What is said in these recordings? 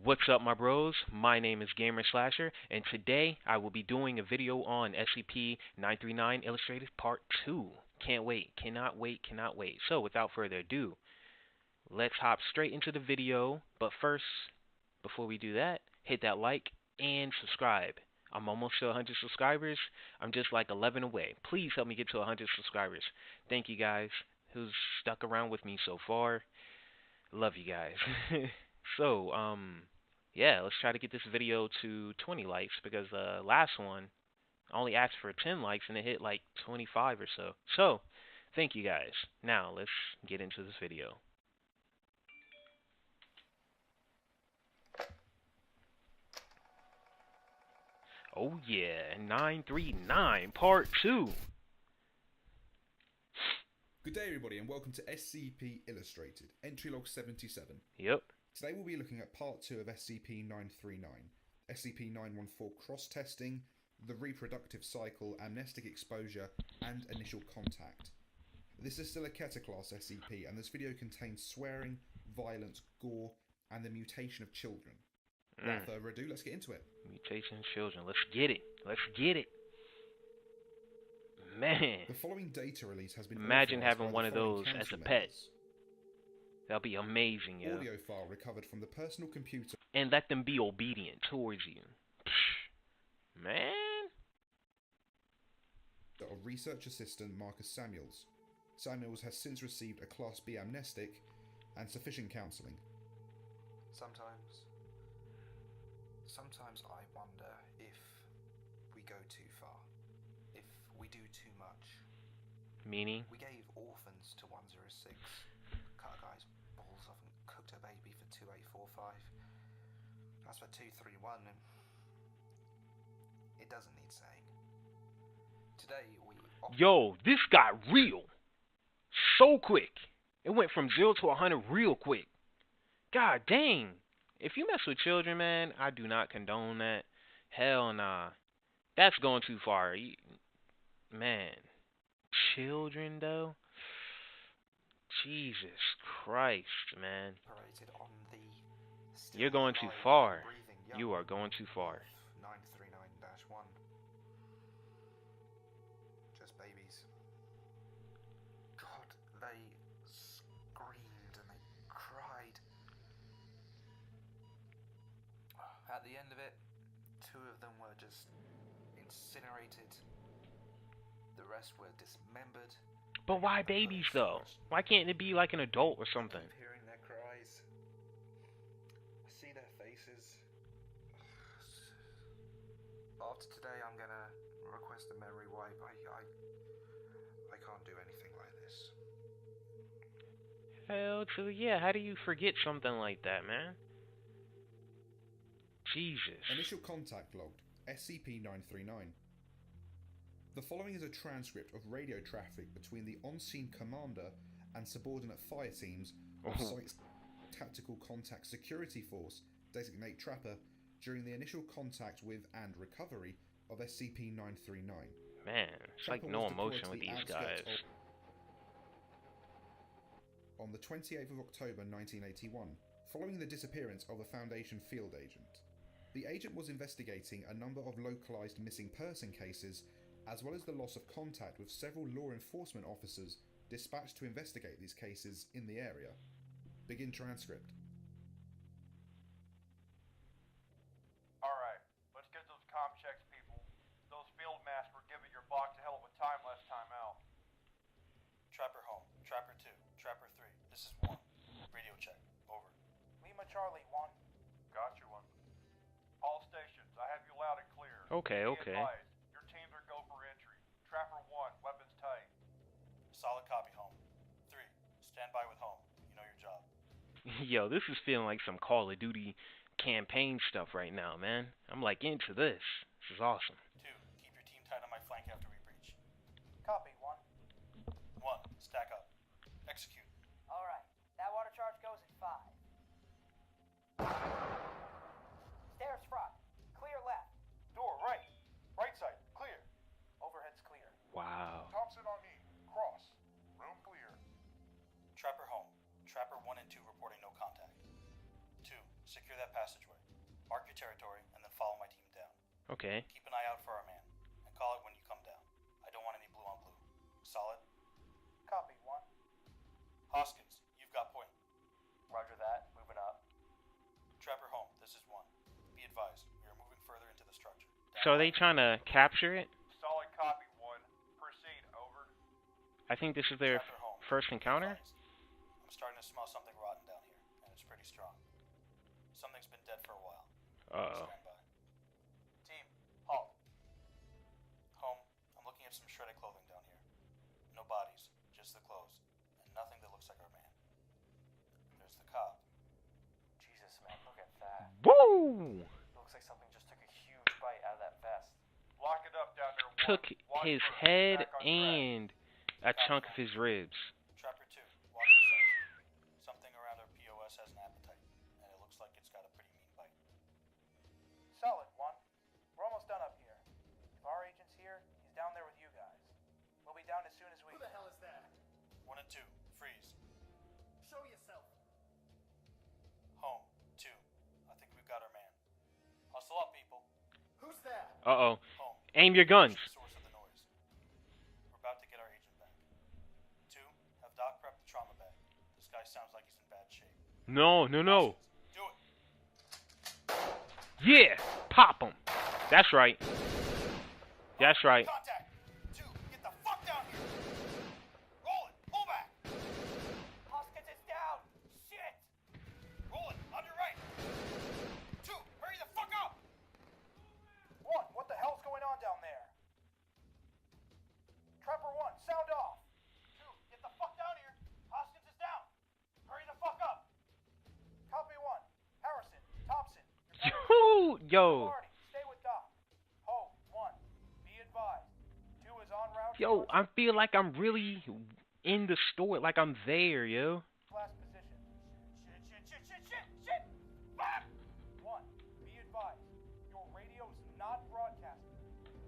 What's up, my bros? My name is Gamer Slasher, and today I will be doing a video on SCP-939 Illustrated Part 2. Can't wait, cannot wait, cannot wait. So, without further ado, let's hop straight into the video. But first, before we do that, hit that like and subscribe. I'm almost to 100 subscribers. I'm just like 11 away. Please help me get to 100 subscribers. Thank you guys who's stuck around with me so far. Love you guys. So, yeah, let's try to get this video to 20 likes because the last one only asked for 10 likes and it hit like 25 or so. So, thank you guys. Now, let's get into this video. Oh yeah, 939 Part 2. Good day everybody and welcome to SCP Illustrated, entry log 77. Yep. Today we'll be looking at part 2 of SCP-939, SCP-914 cross-testing, the reproductive cycle, amnestic exposure, and initial contact. This is still a Keter class SCP and this video contains swearing, violence, gore, and the mutation of children. Without further ado, let's get into it. Mutation of children. Let's get it. Let's get it. Man. The following data release has been Imagine having one of following those as council a pet. members. That'll be amazing, yo. Audio file recovered from the personal computer And let them be obedient towards you. Man. of research assistant Marcus Samuels. Samuels has since received a Class B amnestic and sufficient counselling. Sometimes I wonder if we go too far, if we do too much. Meaning? We gave orphans to 106, cut a guy's balls off and cooked a baby for 2845. As for 231, it doesn't need saying. Today we... Yo, this got real. So quick. It went from 0 to 100 real quick. God dang. If you mess with children, man, I do not condone that. Hell nah. That's going too far. Man. Children, though? Jesus Christ, man. On the You're going too far. You are going too far. 939-1. Just babies. God, they screamed and they cried. At the end of it, 2 of them were just incinerated. The rest were dismembered. But why babies, though? Why can't it be like an adult or something? I'm hearing their cries. I see their faces. After today, I'm gonna request a memory wipe. I can't do anything like this. Hell to the yeah. How do you forget something like that, man? Jesus. Initial contact logged, SCP-939. The following is a transcript of radio traffic between the on-scene commander and subordinate fire teams of Site's Tactical Contact Security Force, designate Trapper, during the initial contact with and recovery of SCP-939. Man, it's like no emotion with these guys. On the 28th of October 1981, following the disappearance of a Foundation field agent. The agent was investigating a number of localized missing person cases, as well as the loss of contact with several law enforcement officers dispatched to investigate these cases in the area. Begin transcript. Alright, let's get those comm checks, people. Those field masks were giving your box a hell of a time last time out. Trapper home. Trapper 2. Trapper 3. This is 1. Radio check. Over. Lima Charlie 1. Got you 1. All stations, I have you loud and clear. Okay, Be okay. advised, your teams are go for entry. Trapper 1, weapons tight. Solid copy home. 3. Stand by with home. You know your job. Yo, this is feeling like some Call of Duty campaign stuff right now, man. I'm like into this. This is awesome. 2. Keep your team tight on my flank after we breach. Copy 1. 1. Stack up. Execute. Alright, that water charge goes at 5. Stairs front. Clear left. Door right. Right side, clear. Overhead's clear. Wow. Thompson on me. Cross. Room clear. Trapper home. Trapper 1 and 2 reporting no contact. 2. Secure that passageway. Mark your territory, and then follow my team down. Okay. Keep an eye out for our man, and call it when you come down. I don't want any blue on blue. Solid? Copy, 1. Hoskins, you've got point. Roger that. Moving up. Trapper home, this is 1. Be advised, we are moving further into the structure. So are they trying to capture it? Solid copy, 1. Proceed, over. I think this is their Trapper home. first encounter. Advised. I'm starting to smell something rotten down here, and it's pretty strong. Something's been dead for a while. Uh-oh. Stand by. Team, halt. Home, I'm looking at some shredded clothing down here. No bodies, just the clothes, and nothing that looks like our man. There's the cop. Jesus, man, look at that. Woo! Looks like something just took a huge bite out of that vest. Lock it up down there, 1. Took Watch his for head back on track. and a chunk of his ribs. Trapper 2, watch yourself. Something around our POS has an appetite, and it looks like it's got a pretty mean bite. Solid, 1. We're almost done up here. If our agent's here, he's down there with you guys. We'll be down as soon as we... Who the hell is that? 1 and 2, freeze. Show yourself. Home, 2, I think we've got our man. Hustle up, people. Who's that? Uh-oh. Home. Aim your guns. The source of the noise. We're about to get our agent back. 2, have Doc prep the trauma bag. This guy sounds like he's in bad shape. No, no, no. Do it. Yeah! Pop him. That's right. That's right. Contact. 2, get the fuck down here. Roll it. Pull back. Hoskins is down! Shit! Roll it. On your right. 2, hurry the fuck up. 1, what the hell's going on down there? Trapper 1, sound off! 2, get the fuck down here! Hoskins is down! Hurry the fuck up! Copy 1, Harrison, Thompson, Yo. Marty, stay with Doc. Ho, 1, be advised. 2 is en route Yo, to I feel like I'm really in the store, like I'm there, yo. last position. Shit! Fuck! 1, be advised. Your radio's not broadcasting.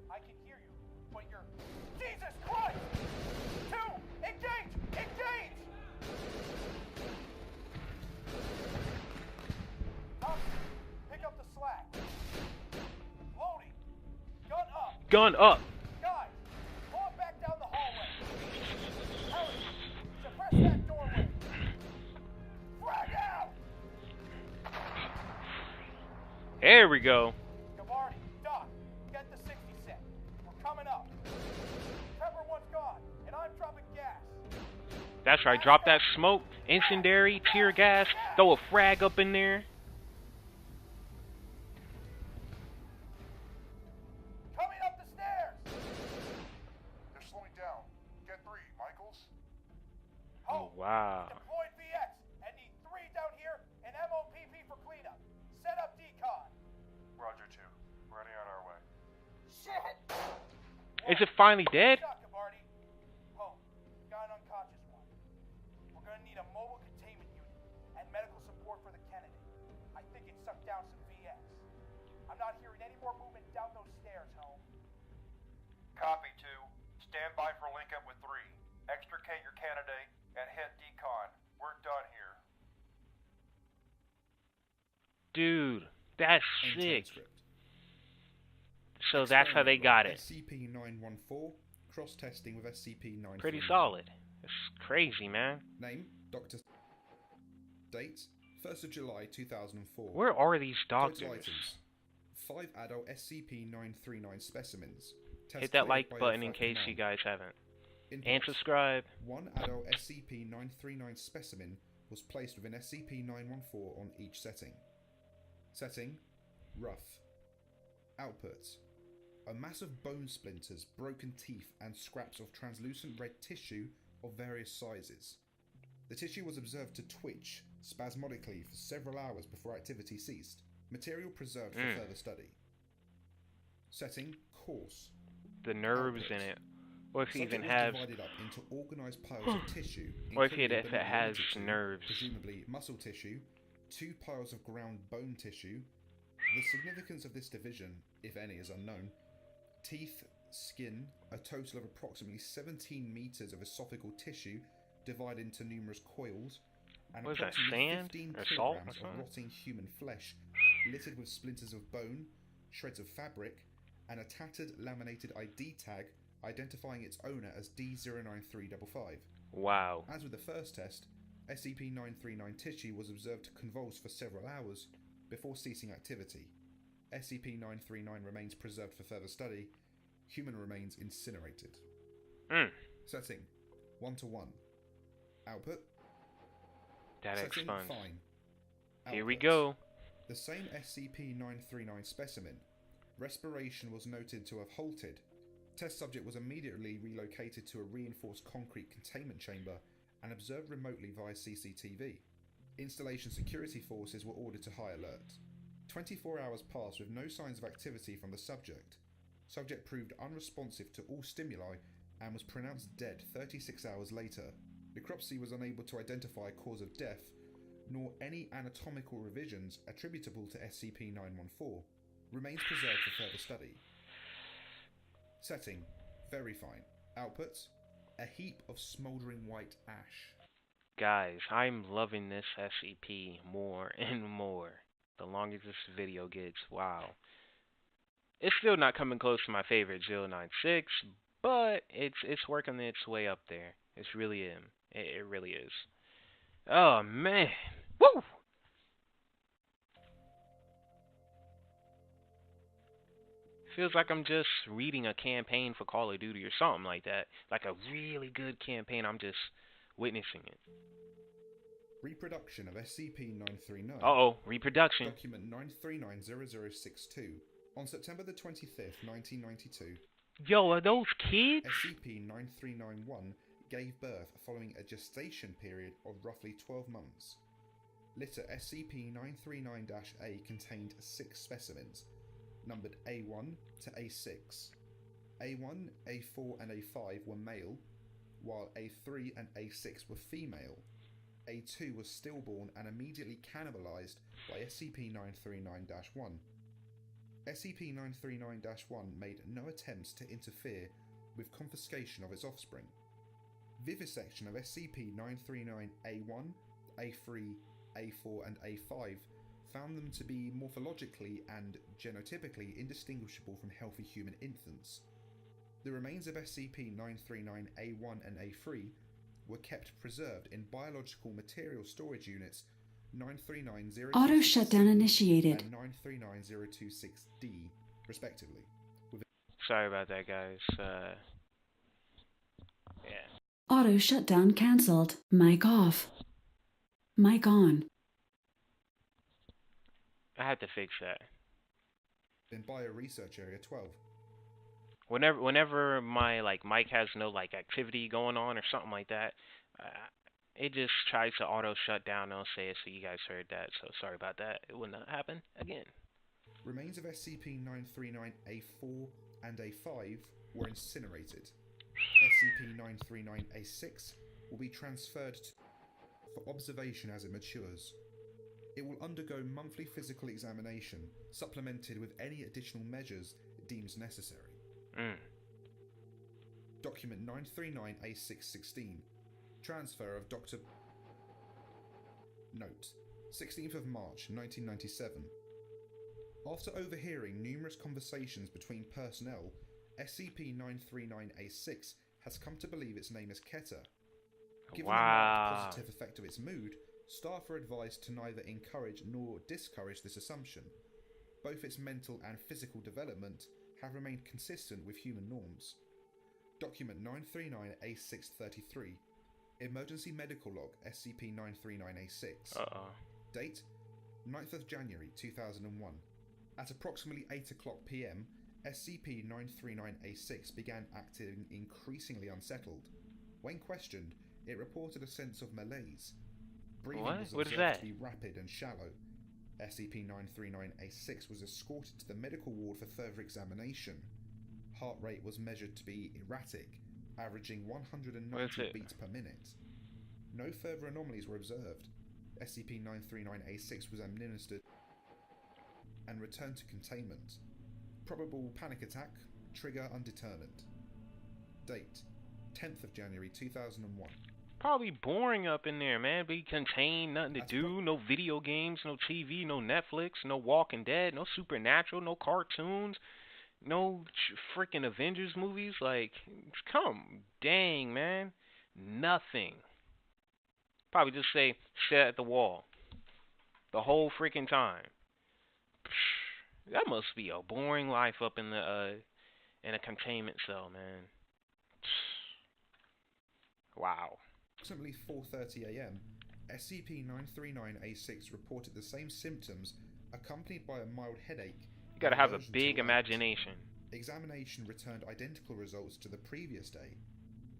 I can hear you, but you're... Jesus Christ! 2, engage! Engage! Thompson, pick up the slack. Loading. Gun up. Gun up. Guys, pull it back down the hallway. Harry, suppress that doorway. Frag out! There we go. Gabardi, Doc, get the 60 set. We're coming up. Trevor 1's gone, and I'm dropping gas. That's right. Drop that smoke, incendiary, tear gas, throw a frag up in there. Coming up the stairs! They're slowing down. Get 3, Michaels. Ho, Wow. deployed VX, and need 3 down here and MOPP for cleanup. Set up decon. Roger 2. Ready on our way. Shit! Is it finally dead? Shot, Gabardi. Ho, got an unconscious one. We're gonna need a mobile containment unit and medical support for the Kennedy. I think it sucked down some VX. I'm not hearing any more movement down those stairs, Home. Copy 2. Stand by for link up with 3. Extricate your candidate and hit decon. We're done here. Dude, that's End sick. transcript. So that's how they got it. SCP-914, cross-testing with SCP-939. Pretty solid. It's crazy, man. Name, Dr. Date, 1st of July 2004. Where are these Total doctors? items. 5 adult SCP-939 specimens. Test Hit that cleared like by button in Alpha case you Command. guys haven't. Inputs. And subscribe. 1 adult SCP-939 specimen was placed within SCP-914 on each setting. Setting, rough. Outputs, a mass of bone splinters, broken teeth, and scraps of translucent red tissue of various sizes. The tissue was observed to twitch spasmodically for several hours before activity ceased. Material preserved for further study. Setting, coarse. The nerves in it. Or if it Subject even was has, divided up into organised piles of tissue, or if including it benign has tissue, nerves. presumably muscle tissue, 2 piles of ground bone tissue. The significance of this division, if any, is unknown. Teeth, skin, a total of approximately 17 meters of esophageal tissue divided into numerous coils. and What is that, approximately sand 15 or salt or kilograms of something? rotting human flesh, littered with splinters of bone, shreds of fabric, and a tattered laminated ID tag identifying its owner as D09355. Wow. As with the first test, SCP-939 tissue was observed to convulse for several hours before ceasing activity. SCP-939 remains preserved for further study. Human remains incinerated. Setting 1:1. Output That setting expunge. fine. Here we Output. go. The same SCP-939 specimen. Respiration was noted to have halted. Test subject was immediately relocated to a reinforced concrete containment chamber and observed remotely via CCTV. Installation security forces were ordered to high alert. 24 hours passed with no signs of activity from the subject. Subject proved unresponsive to all stimuli and was pronounced dead 36 hours later. Necropsy was unable to identify cause of death, nor any anatomical revisions attributable to SCP-914. Remains preserved for further study. Setting very fine. Output a heap of smouldering white ash. Guys, I'm loving this SCP more and more. The longer this video gets, wow. It's still not coming close to my favorite 096, but it's working its way up there. It's really it really is. Oh man. Woo! Feels like I'm just reading a campaign for Call of Duty or something like that. Like a really good campaign. I'm just witnessing it. Reproduction of SCP-939. Uh-oh, reproduction. Document 939-0062. On September the 25th, 1992, Yo, are those kids? SCP-9391 gave birth following a gestation period of roughly 12 months. Litter SCP-939-A contained 6 specimens, numbered A1 to A6. A1, A4 and A5 were male, while A3 and A6 were female. A2 was stillborn and immediately cannibalized by SCP-939-1. SCP-939-1 made no attempts to interfere with confiscation of its offspring. Vivisection of SCP-939-A1, A3, A4 and A5 found them to be morphologically and genotypically indistinguishable from healthy human infants. The remains of SCP-939-A1 and A3 were kept preserved in biological material storage units 939-026 Auto shutdown initiated. and 939-026-D, respectively. Sorry about that, guys. Yeah. Auto shutdown cancelled. Mic off. Mic on. I had to fix that. In Bioresearch Area 12. Whenever my mic has no activity going on or something like that, it just tries to auto shut down. I'll say it, so you guys heard that. So sorry about that. It will not happen again. Remains of SCP-939-A4 and A5 were incinerated. SCP-939-A6 will be transferred for observation as it matures. It will undergo monthly physical examination, supplemented with any additional measures it deems necessary. Document 939-A616. Transfer of Dr. Note: 16th of March 1997. After overhearing numerous conversations between personnel, SCP-939-A6 has come to believe its name is Keter. Given the marked positive effect of its mood, staff are advised to neither encourage nor discourage this assumption. Both its mental and physical development have remained consistent with human norms. Document 939-A633. Emergency Medical Log SCP-939-A6. Date: 9th of January 2001. At approximately 8 o'clock PM, SCP-939-A6 began acting increasingly unsettled. When questioned, it reported a sense of malaise. Breathing was observed to be rapid and shallow. SCP-939-A6 was escorted to the medical ward for further examination. Heart rate was measured to be erratic, averaging 190 beats per minute. No further anomalies were observed. SCP-939-A6 was administered and returned to containment. Probable panic attack, trigger undetermined. Date: 10th of January 2001. Probably boring up in there, man. Be contained, nothing to As do, no video games, no TV, no Netflix, no Walking Dead, no Supernatural, no cartoons, no freaking Avengers movies. Like, come, dang, man. Nothing. Probably just say, sit at the wall the whole freaking time. That must be a boring life up in a containment cell, man. Wow. Approximately 4:30 a.m., SCP-939-A6 reported the same symptoms accompanied by a mild headache. You gotta have a aversion to big light. imagination. Examination returned identical results to the previous day.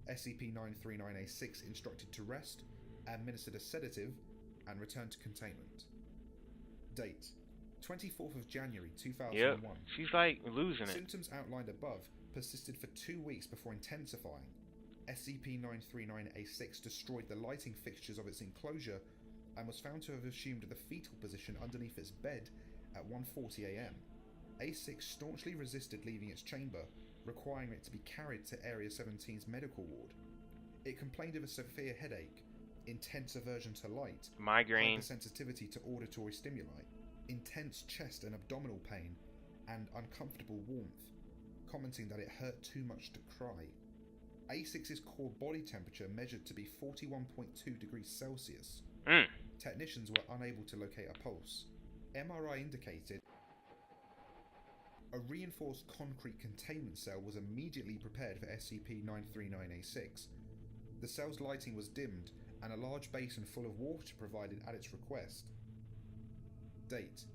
SCP-939-A6 instructed to rest, administered a sedative, and returned to containment. Date: 24th of January 2001. Yep, she's like losing it. Symptoms outlined above persisted for 2 weeks before intensifying. SCP-939-A6 destroyed the lighting fixtures of its enclosure and was found to have assumed the fetal position underneath its bed at 1:40 a.m. A6 staunchly resisted leaving its chamber, requiring it to be carried to Area 17's medical ward. It complained of a severe headache, intense aversion to light, migraine, hypersensitivity to auditory stimuli, intense chest and abdominal pain, and uncomfortable warmth, commenting that it hurt too much to cry. A6's core body temperature measured to be 41.2 degrees Celsius. Technicians were unable to locate a pulse. MRI indicated a reinforced concrete containment cell was immediately prepared for SCP-939-A6. The cell's lighting was dimmed and a large basin full of water provided at its request. Date: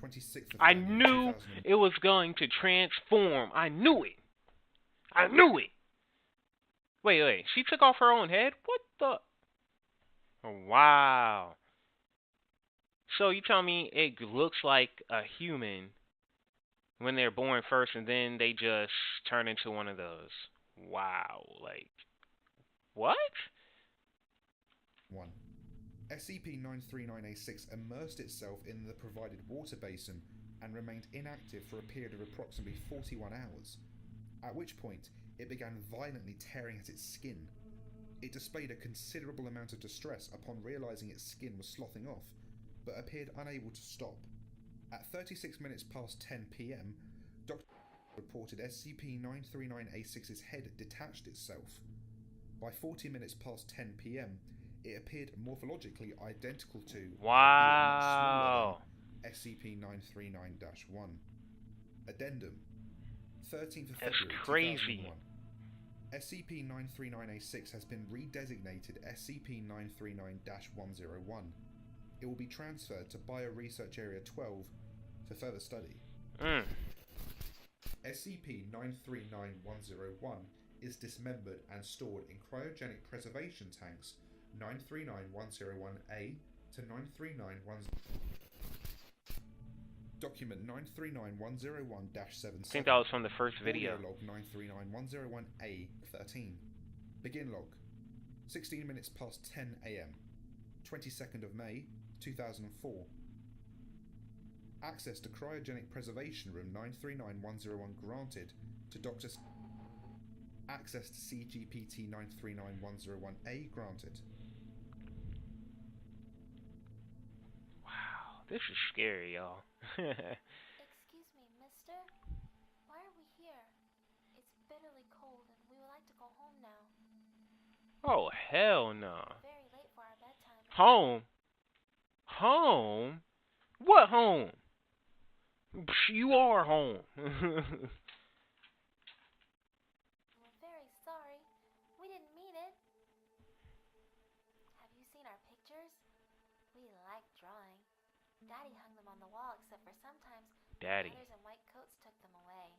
26th of I January knew 2000. it was going to transform. I knew it. I knew it. Wait. She took off her own head? What the? Oh, wow. So you tell me it looks like a human when they're born first and then they just turn into one of those. Wow. Like, what? 1. SCP-939-A6 immersed itself in the provided water basin and remained inactive for a period of approximately 41 hours, at which point it began violently tearing at its skin. It displayed a considerable amount of distress upon realizing its skin was sloughing off, but appeared unable to stop. At 36 minutes past 10 p.m., Dr. reported SCP-939-A6's head detached itself. By 40 minutes past 10 p.m., it appeared morphologically identical to, wow, SCP-939-1. Addendum: 13th of that's February crazy. 2001. SCP-939-A6 has been redesignated SCP-939-101. It will be transferred to Bioresearch Area 12 for further study. SCP-939-101 is dismembered and stored in cryogenic preservation tanks 939-101A to 939-1... Document 939-101-77. I think that was from the first video. Audio log 939-101A-13. Begin log: 16 minutes past 10 a.m. 22nd of May 2004. Access to cryogenic preservation room 939-101 granted to Dr. Access to CGPT-939-101A granted. Wow, this is scary, y'all. Excuse me, mister? Why are we here? It's bitterly cold and we would like to go home now. Oh, hell no. Very late for our bedtime. Home? Home? What home? You are home. We're very sorry. We didn't mean it. Have you seen our pictures? We like drawing. Daddy hung them on the wall, except for sometimes Daddy. others in white coats took them away.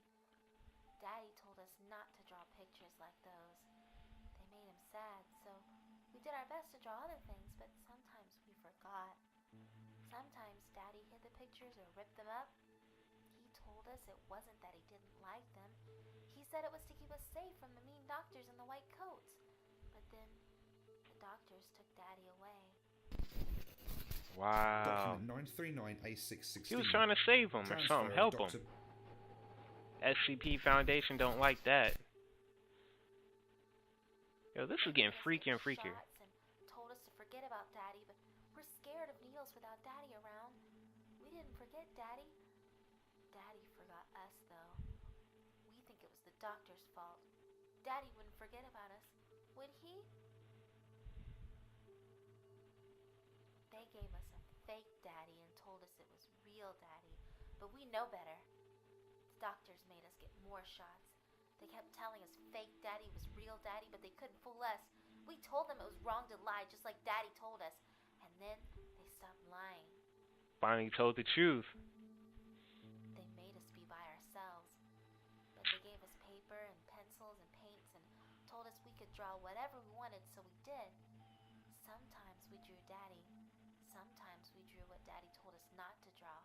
Daddy told us not to draw pictures like those. They made him sad, so we did our best to draw other things, but sometimes we forgot. Sometimes Daddy hid the pictures or ripped them up. He told us it wasn't that he didn't like them. He said it was to keep us safe from the mean doctors in the white coats. But then the doctors took Daddy away. Wow. Document 939-A616. He was trying to save him or something, help him. SCP Foundation don't like that. Yo, this is getting freakier and freakier. Shots Daddy? Daddy forgot us, though. We think it was the doctor's fault. Daddy wouldn't forget about us, would he? They gave us a fake daddy and told us it was real daddy, but we know better. The doctors made us get more shots. They kept telling us fake daddy was real daddy, but they couldn't fool us. We told them it was wrong to lie, just like daddy told us. And then they stopped lying. Finally told the truth. They made us be by ourselves. But they gave us paper and pencils and paints and told us we could draw whatever we wanted, so we did. Sometimes we drew daddy. Sometimes we drew what daddy told us not to draw.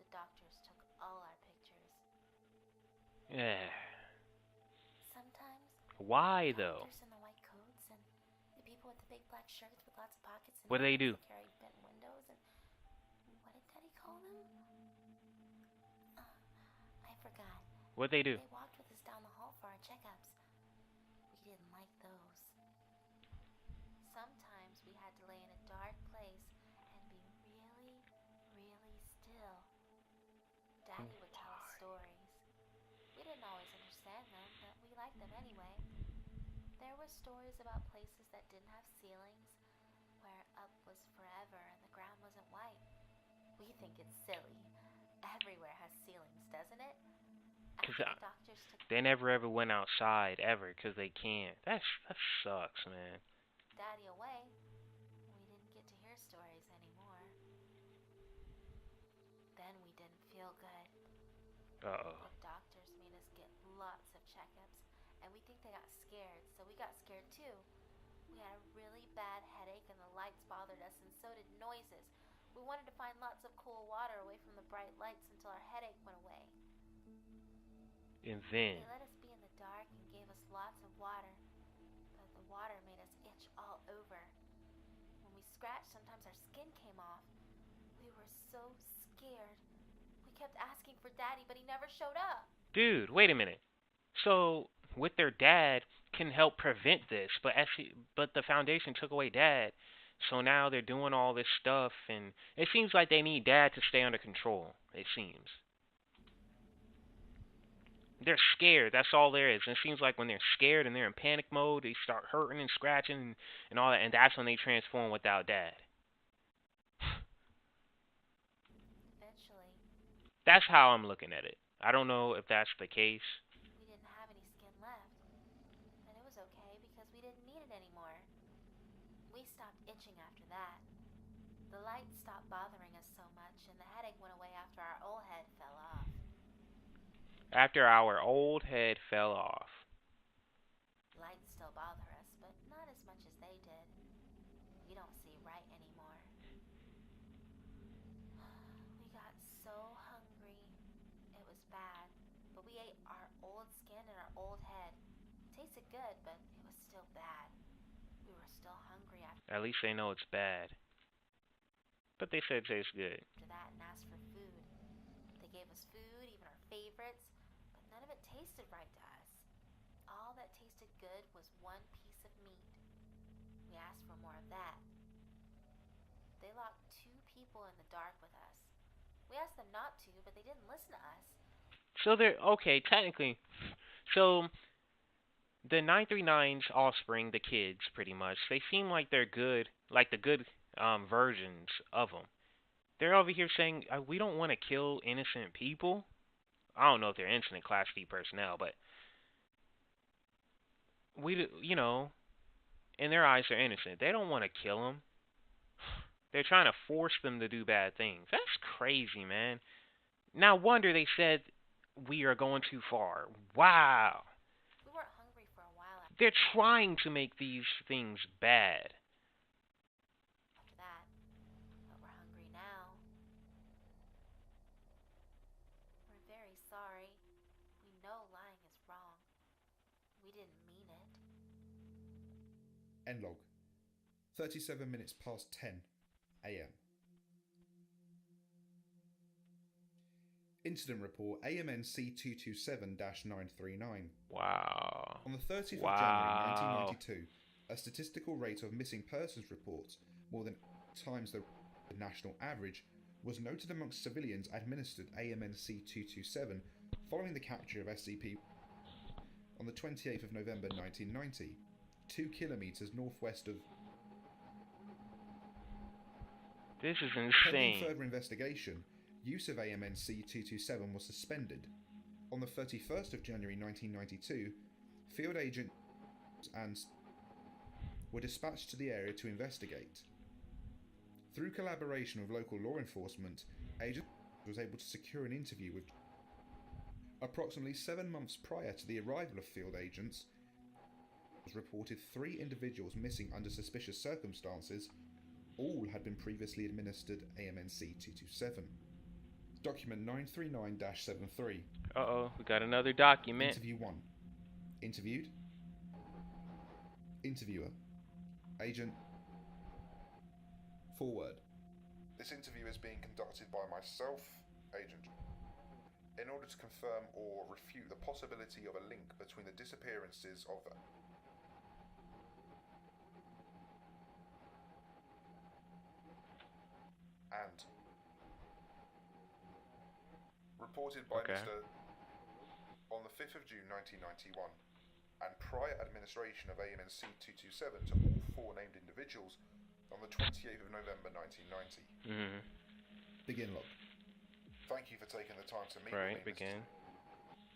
The doctors took all our pictures. Yeah. Sometimes Why the though? doctors in the white coats and the people with the big black shirts with lots of pockets and What do they do? that carried bent windows and what did daddy call them? I forgot. What they do? They walked with us down the hall for our checkups. We didn't like those. Sometimes we had to lay in a dark place and be really, really still. Daddy would tell us stories. We didn't always understand them, but we liked them anyway. There were stories about places that didn't have ceilings, where up was forever and the ground wasn't white. We think it's silly. Everywhere has ceilings, doesn't it? After the doctors took They never ever went outside ever because they can't. That sucks, man. Daddy away, we didn't get to hear stories anymore. Then we didn't feel good. Uh-oh. The doctors made us get lots of checkups, and we think they got scared, so we got scared too. We had a really bad headache, and the lights bothered us, and so did noises. We wanted to find lots of cool water away from the bright lights until our headache went away. And then They let us be in the dark and gave us lots of water, but the water made us itch all over. When we scratched, sometimes our skin came off. We were so scared. We kept asking for Daddy, but he never showed up. dude, wait a minute. So with their dad can help prevent this, but the Foundation took away Dad, so now they're doing all this stuff, and it seems like they need Dad to stay under control. It seems they're scared. That's all there is. And it seems like when they're scared and they're in panic mode, they start hurting and scratching and all that, and that's when they transform without Dad. Eventually, That's how I'm looking at it. I don't know if that's the case. we didn't have any skin left, and it was okay because we didn't need it anymore. We stopped itching after that. The lights stopped bothering us so much, and the headache went away after our old head fell off. After our old head fell off. Lights still bother us, but not as much as they did. We don't see right anymore. We got so hungry. It was bad, but we ate our old skin and our old head. It tasted good, but it was still bad. We were still hungry after At least they know it's bad. But they said it tastes good. that and asked for food. They gave us food, even our favorites, but none of it tasted right to us. All that tasted good was one piece of meat. We asked for more of that. They locked 2 people in the dark with us. We asked them not to, but they didn't listen to us. So they're okay, technically. So the 939's offspring, the kids, pretty much, they seem like they're good, like the good versions of them. They're over here saying we don't want to kill innocent people. I don't know if they're innocent Class D personnel, but in their eyes, they're innocent. They don't want to kill them. They're trying to force them to do bad things. That's crazy, man. No wonder they said we are going too far. Wow. We weren't hungry for a while They're trying to make these things bad. after that, but we're hungry now. We're very sorry. We know lying is wrong. We didn't mean it. End log. 37 minutes past 10 a.m. Incident report AMN C227-939. Wow. On the 30th Wow. of January 1992, a statistical rate of missing persons reports, more than times the national average, was noted amongst civilians administered AMNC-227 following the capture of SCP on the 28th of November 1990, 2 kilometers northwest of... This is Pending insane. further investigation, use of AMNC-227 was suspended. On the 31st of January 1992, field agents and were dispatched to the area to investigate. Through collaboration with local law enforcement, agents was able to secure an interview with... Approximately 7 months prior to the arrival of field agents, was reported 3 individuals missing under suspicious circumstances. All had been previously administered AMNC-227. Document 939-73. Uh-oh, we got another document. Interview 1. Interviewed. Interviewer. Agent. Forward. This interview is being conducted by myself, Agent, in order to confirm or refute the possibility of a link between the disappearances of and reported by Mr. on the 5th of June 1991 and prior administration of AMNC-227 to all 4 named individuals on the 28th of November 1990. Begin log. Thank you for taking the time to meet Right, with me, begin.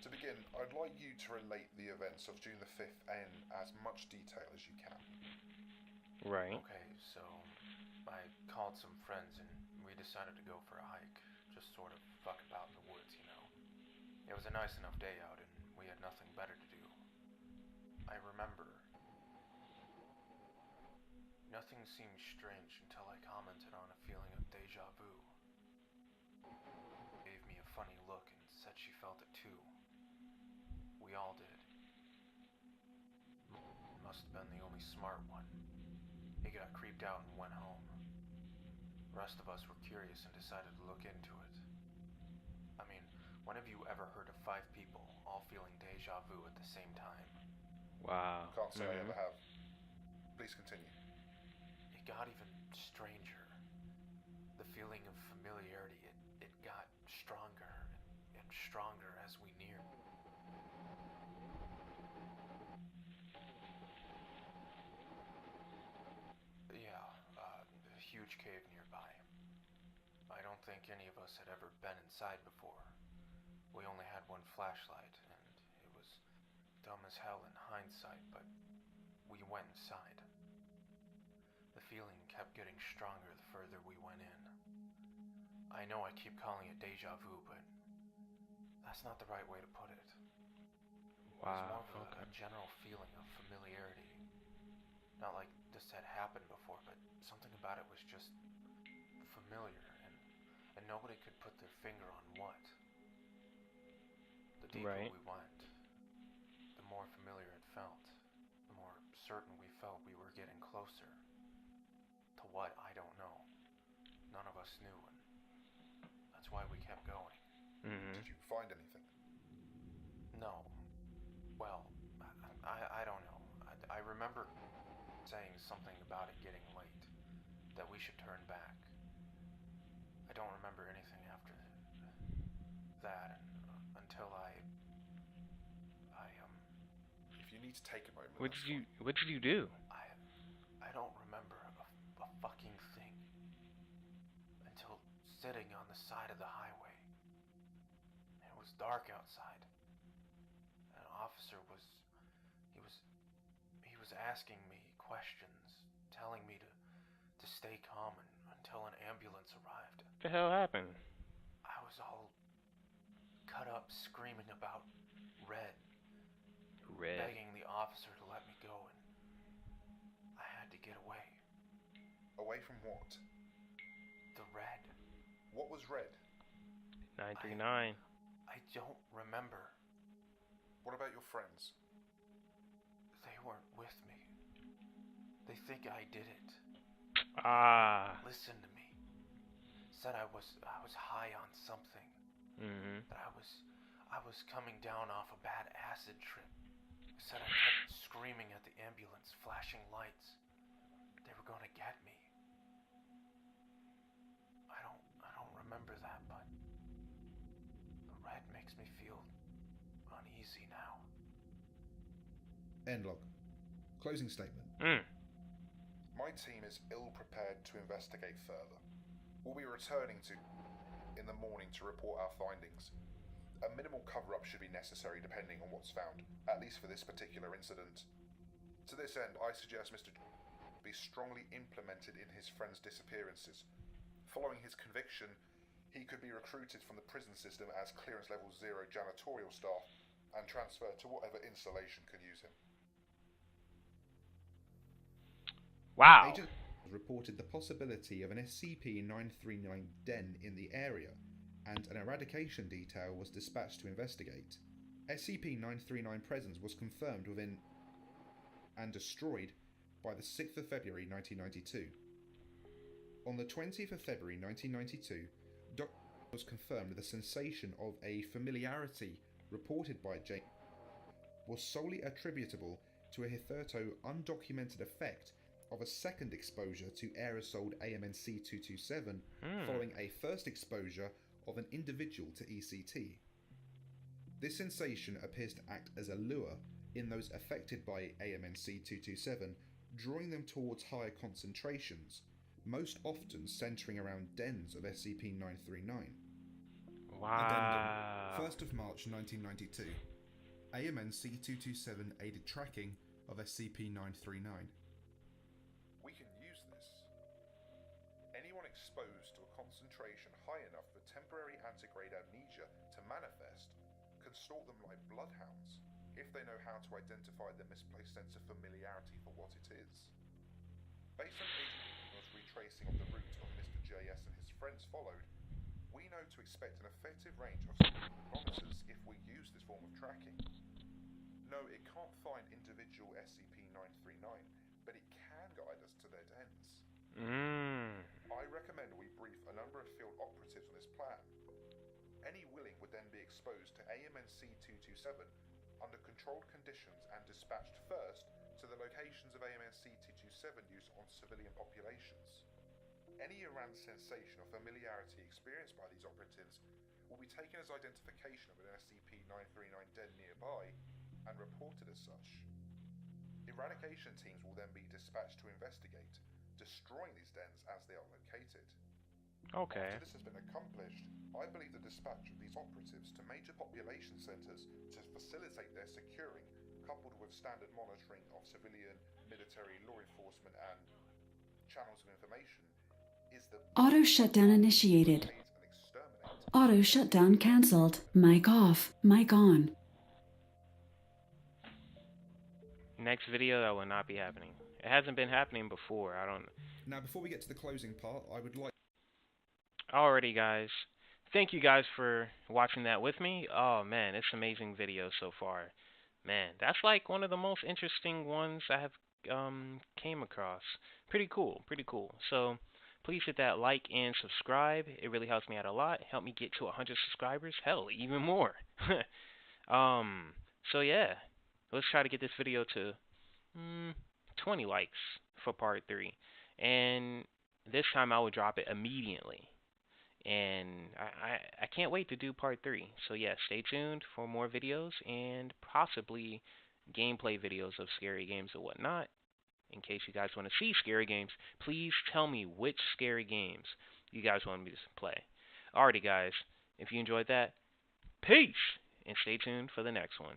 To begin, I'd like you to relate the events of June the 5th in as much detail as you can. Right. Okay, so I called some friends and we decided to go for a hike. Just sort of fuck about in the woods, you know. It was a nice enough day out and we had nothing better to do. I remember nothing seemed strange until I commented on a feeling of deja vu. Gave me a funny look and said she felt it too. We all did. Must have been the only smart one. He got creeped out and went home. The rest of us were curious and decided to look into it. I mean, when have you ever heard of 5 people all feeling deja vu at the same time? Wow. Can't say I ever have. Please continue. It got even stranger. The feeling of familiarity, it got stronger and stronger as we neared. Yeah, a huge cave nearby. I don't think any of us had ever been inside before. We only had one flashlight, and it was dumb as hell in hindsight, but we went inside. The feeling kept getting stronger the further we went in. I know I keep calling it deja vu, but that's not the right way to put it. It was more of a general feeling of familiarity. Not like this had happened before, but something about it was just familiar, and nobody could put their finger on what. The deeper we went, the more familiar it felt. The more certain we felt we were getting closer. To what, I don't know. None of us knew, and that's why we kept going. Did you find anything? No. Well, I don't know. I remember saying something about it getting late, that we should turn back. I don't remember anything after that until I If you need to take a moment. What did you do? I don't remember a fucking thing until sitting on the side of the highway. It was dark outside. An officer was asking me questions, telling me to stay calm until an ambulance arrived. What the hell happened? I was all cut up screaming about Red. Begging the officer to let me go, and I had to get away. Away from what? The Red. What was Red? 939. I don't remember. What about your friends? They weren't with me. They think I did it. Listen to me. Said I was high on something. That I was coming down off a bad acid trip. Said I kept screaming at the ambulance, flashing lights. They were gonna get me. I don't It makes me feel uneasy now. End log. Closing statement. My team is ill prepared to investigate further. We'll be returning in the morning to report our findings. A minimal cover-up should be necessary depending on what's found, at least for this particular incident. To this end, I suggest Mr. be strongly implemented in his friend's disappearances. Following his conviction, he could be recruited from the prison system as clearance level 0 janitorial staff and transferred to whatever installation can use him. Wow. Agent reported the possibility of an SCP-939 den in the area, and an eradication detail was dispatched to investigate. SCP-939 presence was confirmed within and destroyed by the 6th of February 1992. On the 20th of February 1992, Dr. was confirmed the sensation of a familiarity reported by James was solely attributable to a hitherto undocumented effect of a second exposure to aerosoled AMNC-227 following a first exposure of an individual to ECT. This sensation appears to act as a lure in those affected by AMNC-227, drawing them towards higher concentrations, most often centering around dens of SCP-939. Wow. Addendum. 1st of March 1992. AMNC-227 aided tracking of SCP-939. We can use this. Anyone exposed to a concentration high enough for temporary antegrade amnesia to manifest can stalk them like bloodhounds if they know how to identify their misplaced sense of familiarity for what it is. Based on Agent retracing of the route of Mr. JS and his friends followed, we know to expect an effective range of kilometers if we use this form of tracking. No, it can't find individual SCP-939, but it can guide us to their dens. I recommend we brief a number of field operatives on this plan. Any willing would then be exposed to AMNC-227 under controlled conditions and dispatched first to the locations of AMNC-227 use on civilian populations. Any errant sensation or familiarity experienced by these operatives will be taken as identification of an SCP-939 den nearby and reported as such. Eradication teams will then be dispatched to investigate, destroying these dens as they are located. Okay. After this has been accomplished, I believe the dispatch of these operatives to major population centres to facilitate their securing, coupled with standard monitoring of civilian, military, law enforcement and channels of information, is the Auto shutdown initiated. Auto shutdown cancelled. Mic off. Mic on. Next video, that will not be happening. It hasn't been happening before. I don't. Now, before we get to the closing part, I would like. Alrighty, guys. Thank you guys for watching that with me. Oh man, it's an amazing video so far. Man, that's like one of the most interesting ones I have came across. Pretty cool, pretty cool. So please hit that like and subscribe. It really helps me out a lot. Help me get to 100 subscribers. Hell, even more. So yeah, let's try to get this video to 20 likes for part 3. And this time I will drop it immediately. And I can't wait to do part 3. So yeah, stay tuned for more videos and possibly gameplay videos of scary games or whatnot. In case you guys want to see scary games, please tell me which scary games you guys want me to play. Alrighty guys, if you enjoyed that, peace! And stay tuned for the next one.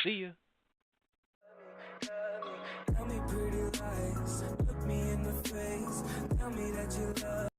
See ya! Tell me pretty lies, look me in the face, tell me that you love